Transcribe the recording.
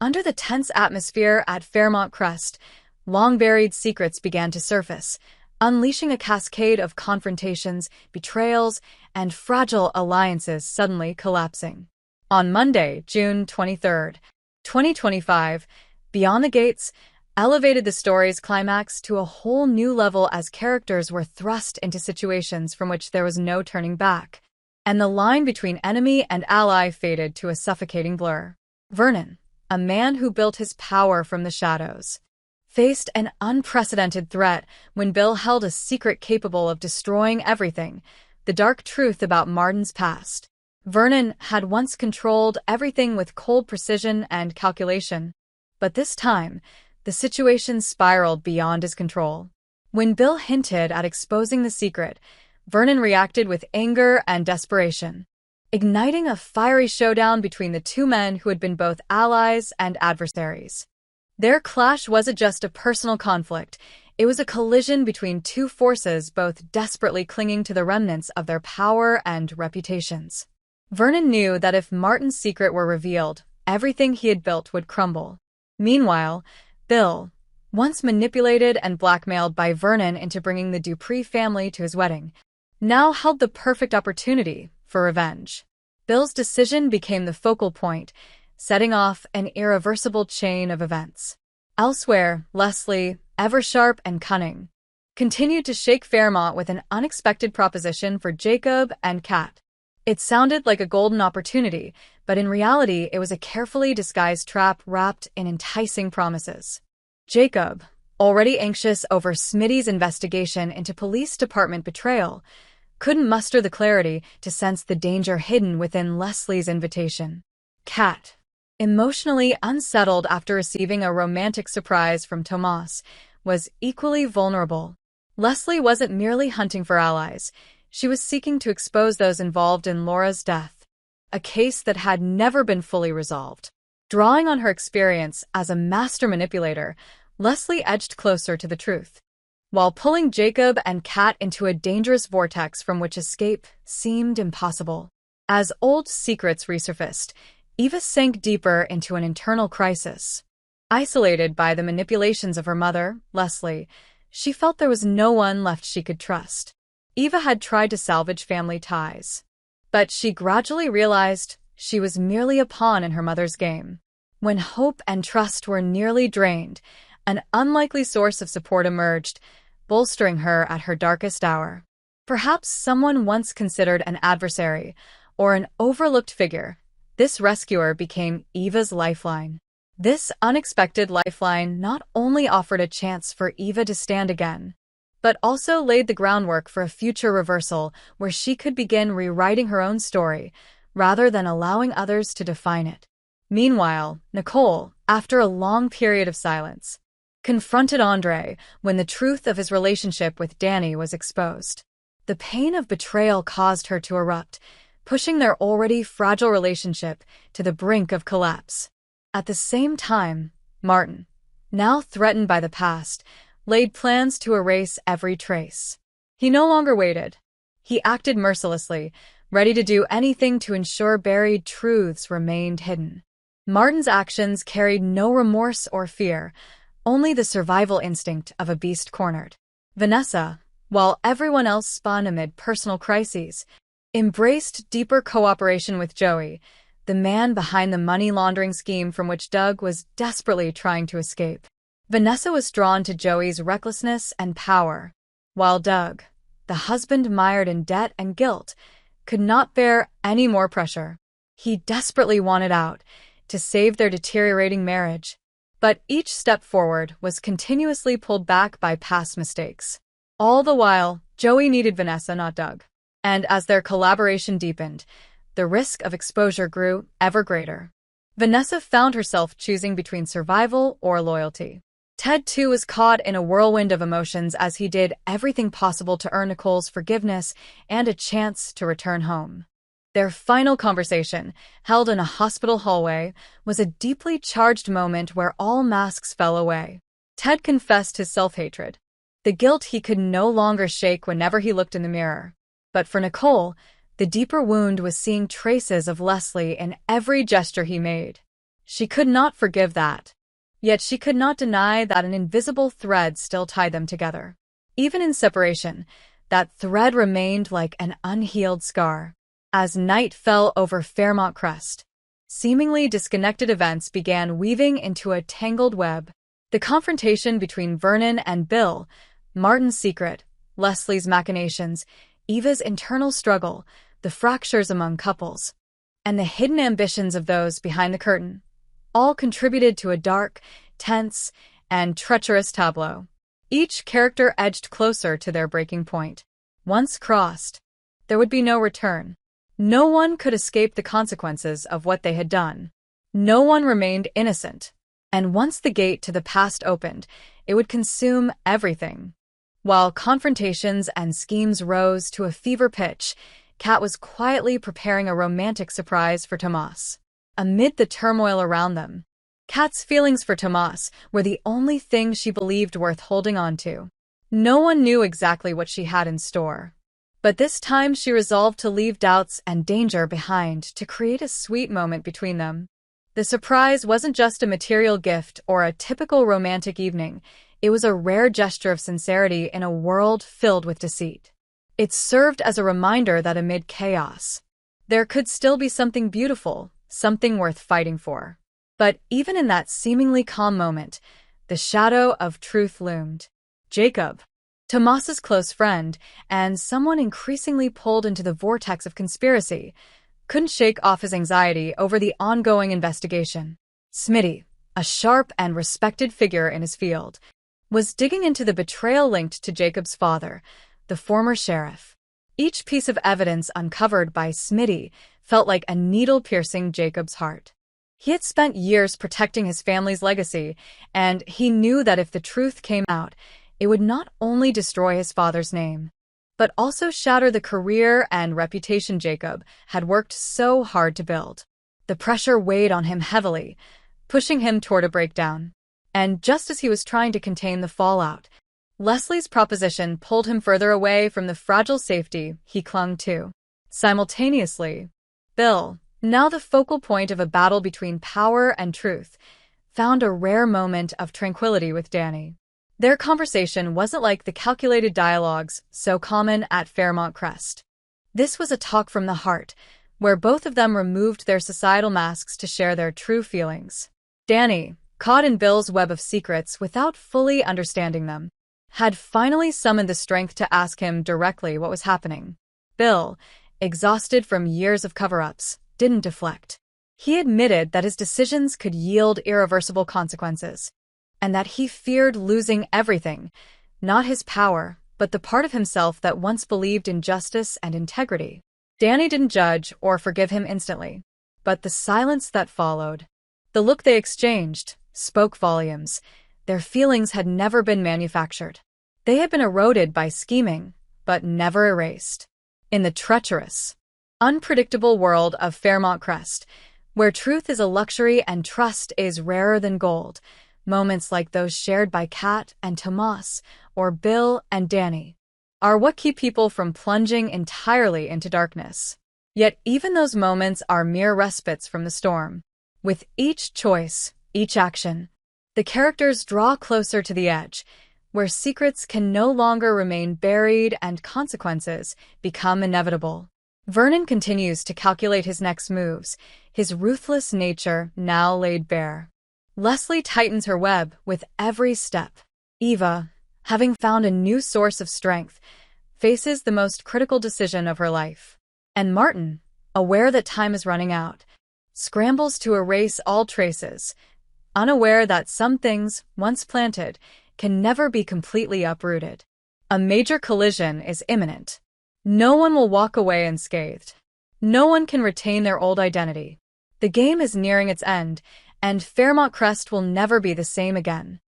Under the tense atmosphere at Fairmont Crest, long-buried secrets began to surface, unleashing a cascade of confrontations, betrayals, and fragile alliances suddenly collapsing. On Monday, June 23, 2025, Beyond the Gates elevated the story's climax to a whole new level as characters were thrust into situations from which there was no turning back, and the line between enemy and ally faded to a suffocating blur. Vernon, a man who built his power from the shadows, faced an unprecedented threat when Bill held a secret capable of destroying everything, the dark truth about Martin's past. Vernon had once controlled everything with cold precision and calculation, but this time, the situation spiraled beyond his control. When Bill hinted at exposing the secret, Vernon reacted with anger and desperation, igniting a fiery showdown between the two men who had been both allies and adversaries. Their clash wasn't just a personal conflict, it was a collision between two forces both desperately clinging to the remnants of their power and reputations. Vernon knew that if Martin's secret were revealed, everything he had built would crumble. Meanwhile, Bill, once manipulated and blackmailed by Vernon into bringing the Dupree family to his wedding, now held the perfect opportunity for revenge. Bill's decision became the focal point, setting off an irreversible chain of events. Elsewhere, Leslie, ever sharp and cunning, continued to shake Fairmont with an unexpected proposition for Jacob and Kat. It sounded like a golden opportunity, but in reality it was a carefully disguised trap wrapped in enticing promises. Jacob, already anxious over Smitty's investigation into police department betrayal, couldn't muster the clarity to sense the danger hidden within Leslie's invitation. Kat, emotionally unsettled after receiving a romantic surprise from Tomas, was equally vulnerable. Leslie wasn't merely hunting for allies. She was seeking to expose those involved in Laura's death, a case that had never been fully resolved. Drawing on her experience as a master manipulator, Leslie edged closer to the truth, while pulling Jacob and Kat into a dangerous vortex from which escape seemed impossible. As old secrets resurfaced, Eva sank deeper into an internal crisis. Isolated by the manipulations of her mother, Leslie, she felt there was no one left she could trust. Eva had tried to salvage family ties, but she gradually realized she was merely a pawn in her mother's game. When hope and trust were nearly drained, an unlikely source of support emerged, bolstering her at her darkest hour. Perhaps someone once considered an adversary or an overlooked figure, this rescuer became Eva's lifeline. This unexpected lifeline not only offered a chance for Eva to stand again, but also laid the groundwork for a future reversal where she could begin rewriting her own story, rather than allowing others to define it. Meanwhile, Nicole, after a long period of silence, confronted Andre when the truth of his relationship with Danny was exposed. The pain of betrayal caused her to erupt, pushing their already fragile relationship to the brink of collapse. At the same time, Martin, now threatened by the past, laid plans to erase every trace. He no longer waited. He acted mercilessly, ready to do anything to ensure buried truths remained hidden. Martin's actions carried no remorse or fear, only the survival instinct of a beast cornered. Vanessa, while everyone else spun amid personal crises, embraced deeper cooperation with Joey, the man behind the money laundering scheme from which Doug was desperately trying to escape. Vanessa was drawn to Joey's recklessness and power, while Doug, the husband mired in debt and guilt, could not bear any more pressure. He desperately wanted out, to save their deteriorating marriage. But each step forward was continuously pulled back by past mistakes. All the while, Joey needed Vanessa, not Doug. And as their collaboration deepened, the risk of exposure grew ever greater. Vanessa found herself choosing between survival or loyalty. Ted, too, was caught in a whirlwind of emotions as he did everything possible to earn Nicole's forgiveness and a chance to return home. Their final conversation, held in a hospital hallway, was a deeply charged moment where all masks fell away. Ted confessed his self-hatred, the guilt he could no longer shake whenever he looked in the mirror. But for Nicole, the deeper wound was seeing traces of Leslie in every gesture he made. She could not forgive that. Yet she could not deny that an invisible thread still tied them together. Even in separation, that thread remained like an unhealed scar. As night fell over Fairmont Crest, seemingly disconnected events began weaving into a tangled web. The confrontation between Vernon and Bill, Martin's secret, Leslie's machinations, Eva's internal struggle, the fractures among couples, and the hidden ambitions of those behind the curtain, all contributed to a dark, tense, and treacherous tableau. Each character edged closer to their breaking point. Once crossed, there would be no return. No one could escape the consequences of what they had done. No one remained innocent. And once the gate to the past opened, it would consume everything. While confrontations and schemes rose to a fever pitch, Kat was quietly preparing a romantic surprise for Tomas. Amid the turmoil around them, Kat's feelings for Tomas were the only thing she believed worth holding on to. No one knew exactly what she had in store. But this time she resolved to leave doubts and danger behind to create a sweet moment between them. The surprise wasn't just a material gift or a typical romantic evening. It was a rare gesture of sincerity in a world filled with deceit. It served as a reminder that amid chaos, there could still be something beautiful, something worth fighting for. But even in that seemingly calm moment, the shadow of truth loomed. Jacob, Tomas's close friend, and someone increasingly pulled into the vortex of conspiracy, couldn't shake off his anxiety over the ongoing investigation. Smitty, a sharp and respected figure in his field, was digging into the betrayal linked to Jacob's father, the former sheriff. Each piece of evidence uncovered by Smitty felt like a needle piercing Jacob's heart. He had spent years protecting his family's legacy, and he knew that if the truth came out, it would not only destroy his father's name, but also shatter the career and reputation Jacob had worked so hard to build. The pressure weighed on him heavily, pushing him toward a breakdown. And just as he was trying to contain the fallout, Leslie's proposition pulled him further away from the fragile safety he clung to. Simultaneously, Bill, now the focal point of a battle between power and truth, found a rare moment of tranquility with Danny. Their conversation wasn't like the calculated dialogues so common at Fairmont Crest. This was a talk from the heart, where both of them removed their societal masks to share their true feelings. Danny, caught in Bill's web of secrets without fully understanding them, had finally summoned the strength to ask him directly what was happening. Bill, exhausted from years of cover-ups, didn't deflect. He admitted that his decisions could yield irreversible consequences, and that he feared losing everything, not his power, but the part of himself that once believed in justice and integrity. Danny didn't judge or forgive him instantly, but the silence that followed, the look they exchanged, spoke volumes. Their feelings had never been manufactured. They had been eroded by scheming, but never erased. In the treacherous, unpredictable world of Fairmont Crest, where truth is a luxury and trust is rarer than gold, moments like those shared by Kat and Tomas, or Bill and Danny, are what keep people from plunging entirely into darkness. Yet even those moments are mere respites from the storm. With each choice, each action, the characters draw closer to the edge, where secrets can no longer remain buried and consequences become inevitable. Vernon continues to calculate his next moves, his ruthless nature now laid bare. Leslie tightens her web with every step. Eva, having found a new source of strength, faces the most critical decision of her life. And Martin, aware that time is running out, scrambles to erase all traces, unaware that some things, once planted, can never be completely uprooted. A major collision is imminent. No one will walk away unscathed. No one can retain their old identity. The game is nearing its end, and Fairmont Crest will never be the same again.